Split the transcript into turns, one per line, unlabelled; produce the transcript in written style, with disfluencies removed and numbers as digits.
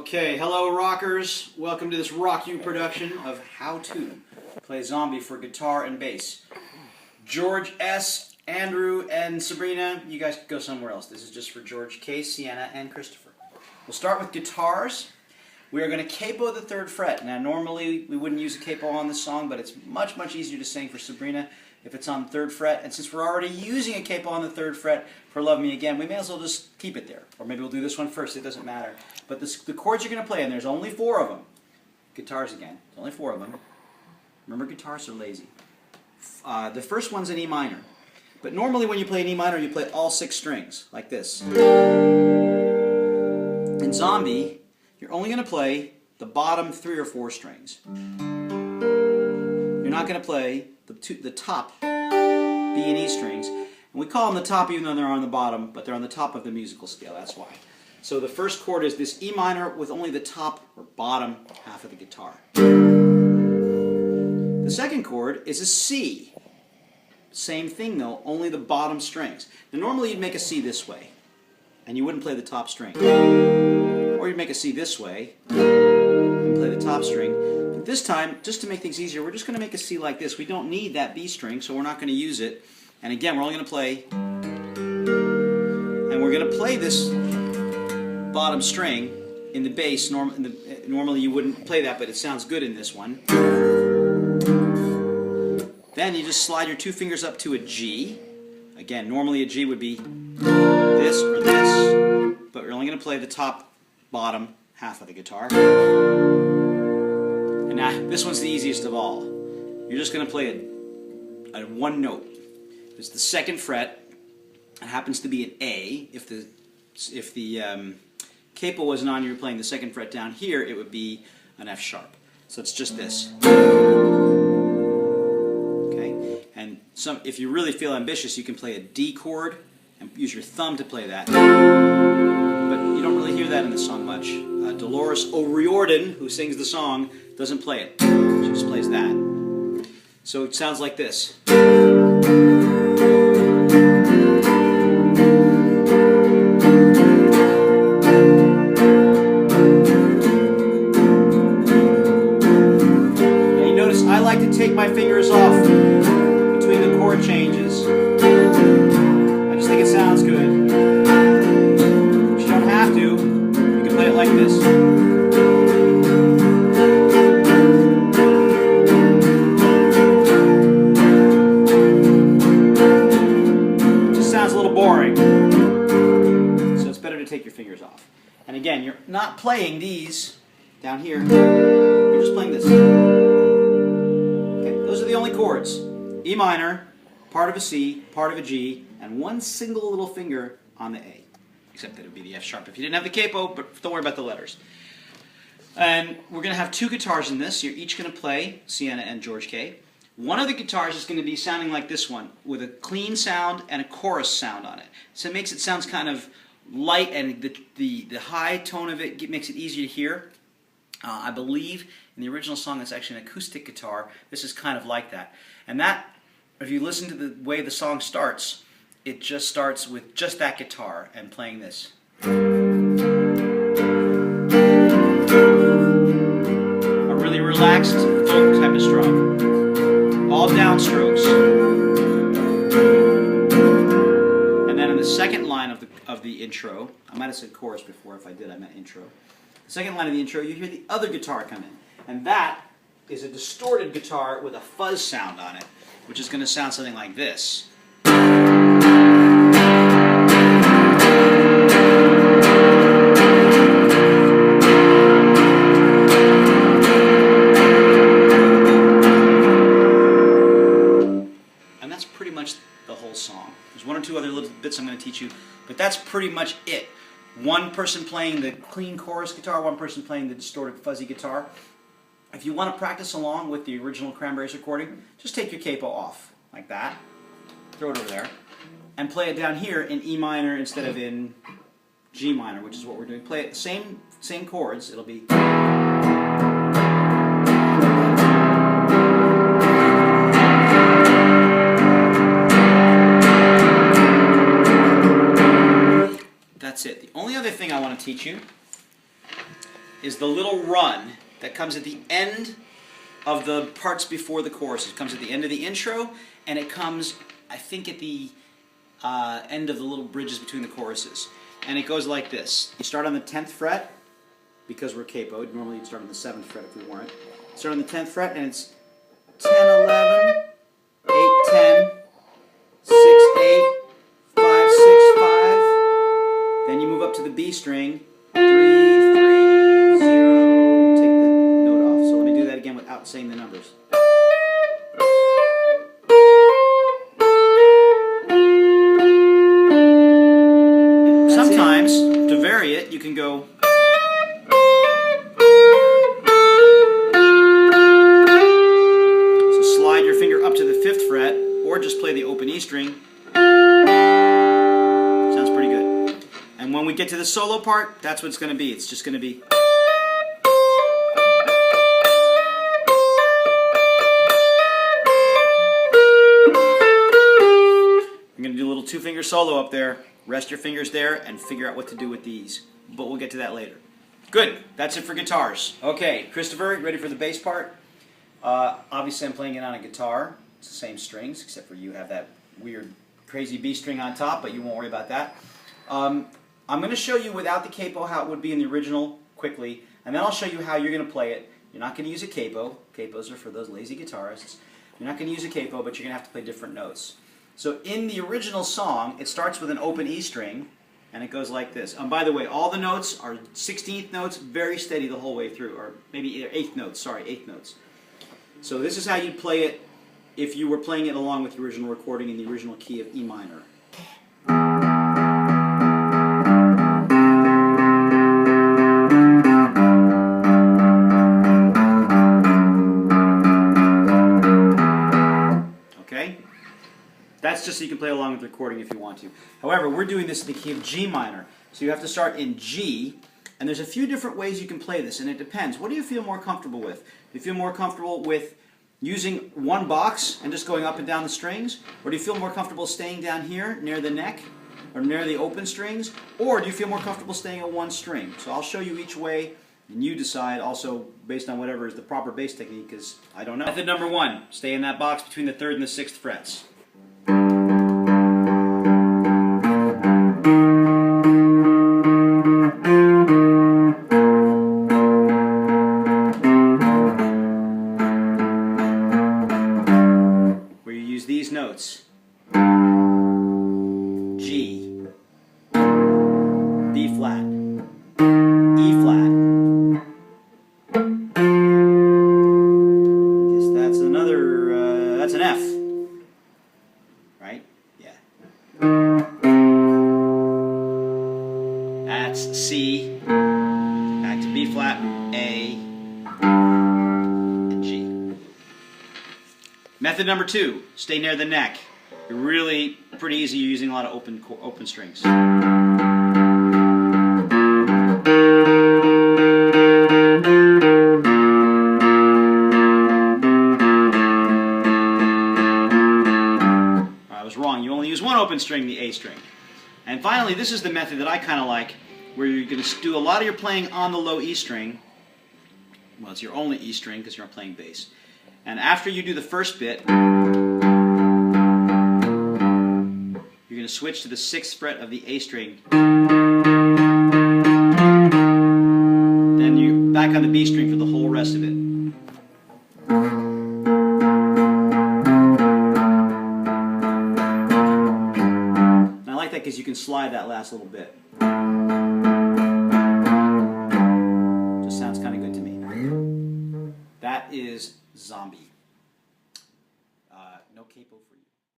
Okay, hello rockers. Welcome to this Rock You production of How to Play Zombie for guitar and bass. George S., Andrew, and Sabrina, you guys can go somewhere else. This is just for George K., Sienna, and Christopher. We'll start with guitars. We are going to capo the 3rd fret. Now normally we wouldn't use a capo on this song, but it's much easier to sing for Sabrina if it's on the 3rd fret. And since we're already using a capo on the 3rd fret for Love Me Again, we may as well just keep it there. Or maybe we'll do this one first, it doesn't matter. But the chords you're going to play, and there's only 4 of them. Guitars again, there's only 4 of them. Remember, guitars are lazy. The first one's in E minor. But normally when you play an E minor, you play all 6 strings, like this. In Zombie, you're only going to play the bottom 3 or 4 strings. You're not going to play the top B and E strings. And we call them the top even though they're on the bottom, but they're on the top of the musical scale, that's why. So the first chord is this E minor with only the top or bottom half of the guitar. The second chord is a C. Same thing though, only the bottom strings. Now normally you'd make a C this way, and you wouldn't play the top string. Or you'd make a C this way, and play the top string. But this time, just to make things easier, we're just going to make a C like this. We don't need that B string, so we're not going to use it. And again, we're only going to play, and we're going to play this bottom string in the bass. Normally you wouldn't play that, but it sounds good in this one. Then you just slide your 2 fingers up to a G. Again, normally a G would be this or this, but we're only going to play the top, bottom half of the guitar. And now, this one's the easiest of all. You're just going to play a 1 note. It's the 2nd fret. It happens to be an A. If the capo wasn't on, you were playing the 2nd fret down here, it would be an F sharp. So it's just this. Okay? And if you really feel ambitious, you can play a D chord and use your thumb to play that. But you don't really hear that in the song much. Dolores O'Riordan, who sings the song, doesn't play it. She just plays that. So it sounds like this. Take my fingers off between the chord changes. I just think it sounds good. But you don't have to. You can play it like this. It just sounds a little boring. So it's better to take your fingers off. And again, you're not playing these down here. You're just playing this. Those are the only chords. E minor, part of a C, part of a G, and 1 single little finger on the A. Except that it would be the F sharp if you didn't have the capo, but don't worry about the letters. And we're going to have 2 guitars in this. You're each going to play, Sienna and George K. One of the guitars is going to be sounding like this one, with a clean sound and a chorus sound on it. So it makes it sound kind of light, and the high tone of it makes it easier to hear. I believe in the original song it's actually an acoustic guitar. This is kind of like that. And that, if you listen to the way the song starts, it just starts with just that guitar and playing this. A really relaxed folk type of strum. All downstrokes. And then in the 2nd line of the intro, I might have said chorus before. If I did, I meant intro. The 2nd line of the intro, you hear the other guitar come in. And that is a distorted guitar with a fuzz sound on it, which is going to sound something like this. And that's pretty much the whole song. There's 1 or 2 other little bits I'm going to teach you, but that's pretty much it. 1 person playing the clean chorus guitar, 1 person playing the distorted fuzzy guitar. If you want to practice along with the original Cranberries recording, just take your capo off, like that. Throw it over there. And play it down here in E minor instead of in G minor, which is what we're doing. Play it same chords. It'll be... That's it. The only other thing I want to teach you is the little run that comes at the end of the parts before the chorus. It comes at the end of the intro, and it comes, I think, at the end of the little bridges between the choruses. And it goes like this. You start on the 10th fret, because we're capoed. Normally you'd start on the 7th fret if we weren't. Start on the 10th fret, and it's 10, 11, 8, 10, 6, 8, 5, 6, 5. Then you move up to the B string, 3, 3, 0. Take the note off. So let me do that again without saying the numbers. Sometimes, to vary it, you can go. So slide your finger up to the 5th fret, or just play the open E string. Sounds pretty good. And when we get to the solo part, that's what it's going to be. It's just going to be. I'm going to do a little 2-finger solo up there. Rest your fingers there and figure out what to do with these. But we'll get to that later. Good. That's it for guitars. Okay, Christopher, you ready for the bass part? Obviously I'm playing it on a guitar. It's the same strings, except for you have that weird, crazy B string on top, but you won't worry about that. I'm going to show you without the capo how it would be in the original quickly, and then I'll show you how you're going to play it. You're not going to use a capo. Capos are for those lazy guitarists. You're not going to use a capo, but you're going to have to play different notes. So in the original song, it starts with an open E string, and it goes like this. By the way, all the notes are 16th notes, very steady the whole way through, or maybe 8th notes, sorry, 8th notes. So this is how you'd play it if you were playing it along with the original recording in the original key of E minor. Okay? That's just so you can play along with the recording if you want to. However, we're doing this in the key of G minor. So you have to start in G, and there's a few different ways you can play this, and it depends. What do you feel more comfortable with? Do you feel more comfortable with using one box and just going up and down the strings? Or do you feel more comfortable staying down here near the neck or near the open strings? Or do you feel more comfortable staying at one string? So I'll show you each way, and you decide also based on whatever is the proper bass technique, because I don't know. Method number 1, stay in that box between the 3rd and the 6th frets. These notes: G, B flat, E flat. Guess that's another, that's an F, right? Yeah. That's C, back to B flat, A, and G. Method number 2, stay near the neck. You're really pretty easy. You're using a lot of open strings. I was wrong. You only use one open string, the A string. And finally, this is the method that I kind of like, where you're going to do a lot of your playing on the low E string. Well, it's your only E string because you're not playing bass. And after you do the first bit, you're going to switch to the 6th fret of the A string. Then you're back on the B string for the whole rest of it. And I like that because you can slide that last little bit. Just sounds kind of good to me. That is Zombie. No capo for